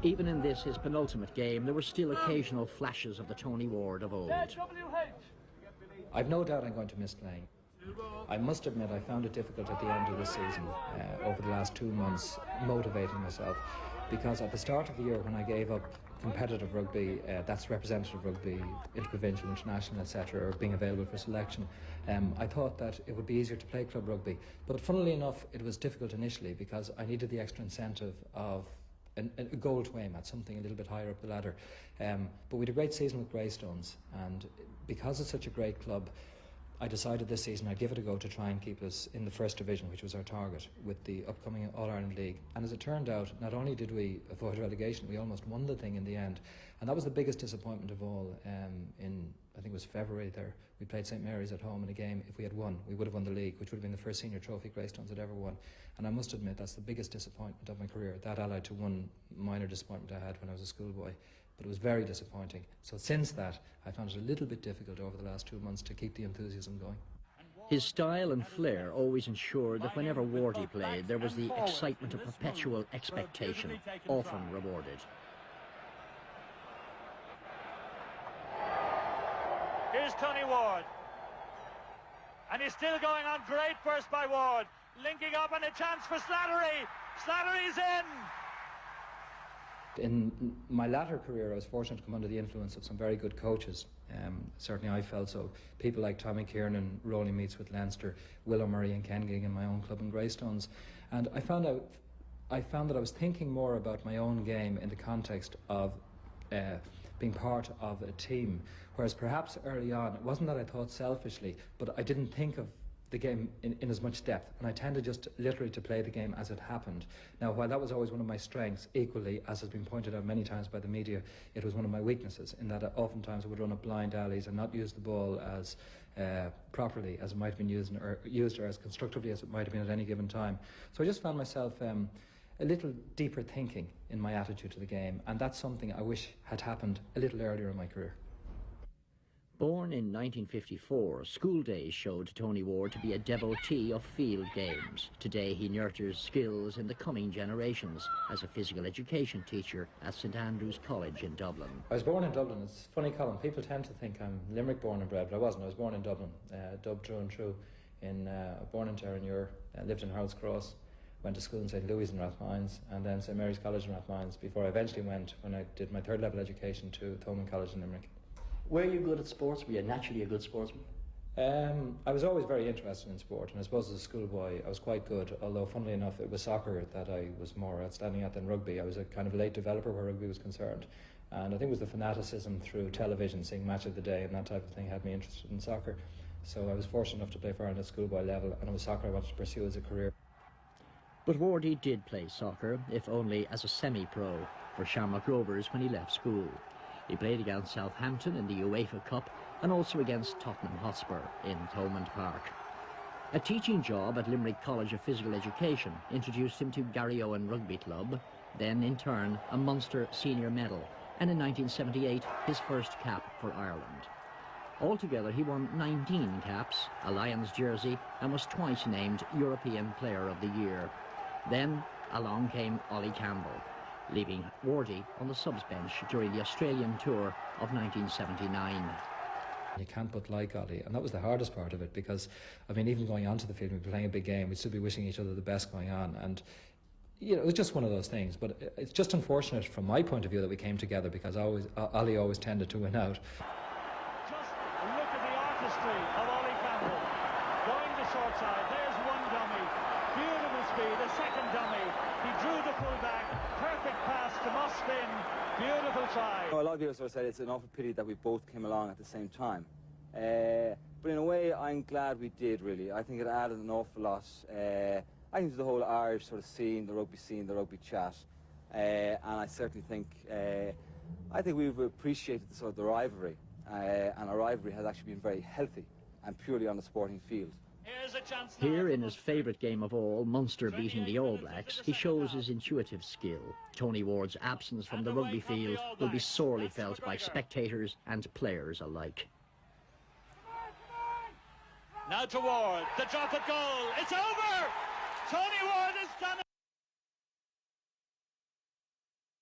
Even in this, his penultimate game, there were still occasional flashes of the Tony Ward of old. I've no doubt I'm going to miss playing. I must admit I found it difficult at the end of the season, over the last 2 months, motivating myself, because at the start of the year when I gave up competitive rugby, that's representative rugby, interprovincial, international, etc., or being available for selection, I thought that it would be easier to play club rugby. But funnily enough, it was difficult initially because I needed the extra incentive of a goal to aim at, something a little bit higher up the ladder. But we had a great season with Greystones, and because it's such a great club, I decided this season I'd give it a go to try and keep us in the first division, which was our target, with the upcoming All-Ireland League. And as it turned out, not only did we avoid relegation, we almost won the thing in the end. And that was the biggest disappointment of all. In, I think it was February there, we played St Mary's at home in a game. If we had won, we would have won the league, which would have been the first senior trophy Greystones had ever won. And I must admit, that's the biggest disappointment of my career. That allied to one minor disappointment I had when I was a schoolboy. But it was very disappointing. So since that, I found it a little bit difficult over the last 2 months to keep the enthusiasm going. His style and flair always ensured that whenever Wardy played, there was the excitement of perpetual expectation, often rewarded. Here's Tony Ward. And he's still going on. Great burst by Ward. Linking up and a chance for Slattery. Slattery's in. In my latter career, I was fortunate to come under the influence of some very good coaches. Certainly I felt so. People like Tommy Kiernan, rolling meets with Leinster, Willow Murray and Ken Gig in my own club in Greystones. And I found that I was thinking more about my own game in the context of being part of a team. Whereas perhaps early on, it wasn't that I thought selfishly, but I didn't think of the game in as much depth, and I tended just literally to play the game as it happened. Now, while that was always one of my strengths, equally, as has been pointed out many times by the media, it was one of my weaknesses, in that oftentimes I would run up blind alleys and not use the ball as properly as it might have been used or as constructively as it might have been at any given time. So I just found myself a little deeper thinking in my attitude to the game, and that's something I wish had happened a little earlier in my career. Born in 1954, school days showed Tony Ward to be a devotee of field games. Today he nurtures skills in the coming generations as a physical education teacher at St Andrew's College in Dublin. I was born in Dublin. It's funny, Colm, people tend to think I'm Limerick born and bred, but I wasn't. I was born in Dublin, Dub through and through. Born in Terranure, lived in Harold's Cross, went to school in St Louis in Rathmines, and then St Mary's College in Rathmines, before I eventually went, when I did my third level education, to Thomond College in Limerick. Were you good at sports? Were you naturally a good sportsman? I was always very interested in sport, and I suppose as a schoolboy I was quite good, although funnily enough it was soccer that I was more outstanding at than rugby. I was a kind of late developer where rugby was concerned, and I think it was the fanaticism through television, seeing Match of the Day and that type of thing, had me interested in soccer. So I was fortunate enough to play for Ireland at schoolboy level, and it was soccer I wanted to pursue as a career. But Wardy did play soccer, if only as a semi-pro, for Shamrock Rovers when he left school. He played against Southampton in the UEFA Cup and also against Tottenham Hotspur in Thomond Park. A teaching job at Limerick College of Physical Education introduced him to Garryowen Rugby Club, then in turn a Munster senior medal, and in 1978 his first cap for Ireland. Altogether he won 19 caps, a Lions jersey, and was twice named European Player of the Year. Then along came Ollie Campbell, leaving Wardy on the subs bench during the Australian tour of 1979. You can't but like Ollie, and that was the hardest part of it, because I mean, even going onto the field, we'd be playing a big game, we'd still be wishing each other the best going on, and you know, it was just one of those things. But it's just unfortunate from my point of view that we came together, because Ollie always tended to win out. Just look at the artistry of Ollie Campbell going the short side. There's one dummy, beautiful speed. A second dummy, he drew the full back, perfect pass to Mosfin, beautiful try. A lot of people sort of said it's an awful pity that we both came along at the same time, but in a way I'm glad we did, really. I think it added an awful lot, I think, to the whole Irish sort of scene, the rugby chat, and I certainly think we've appreciated the sort of the rivalry, and our rivalry has actually been very healthy and purely on the sporting field. Here, in his favourite game of all, Munster beating the All Blacks, he shows his intuitive skill. Tony Ward's absence from the rugby field will be sorely felt by spectators and players alike. Now to Ward, the drop at goal, it's over! Tony Ward has done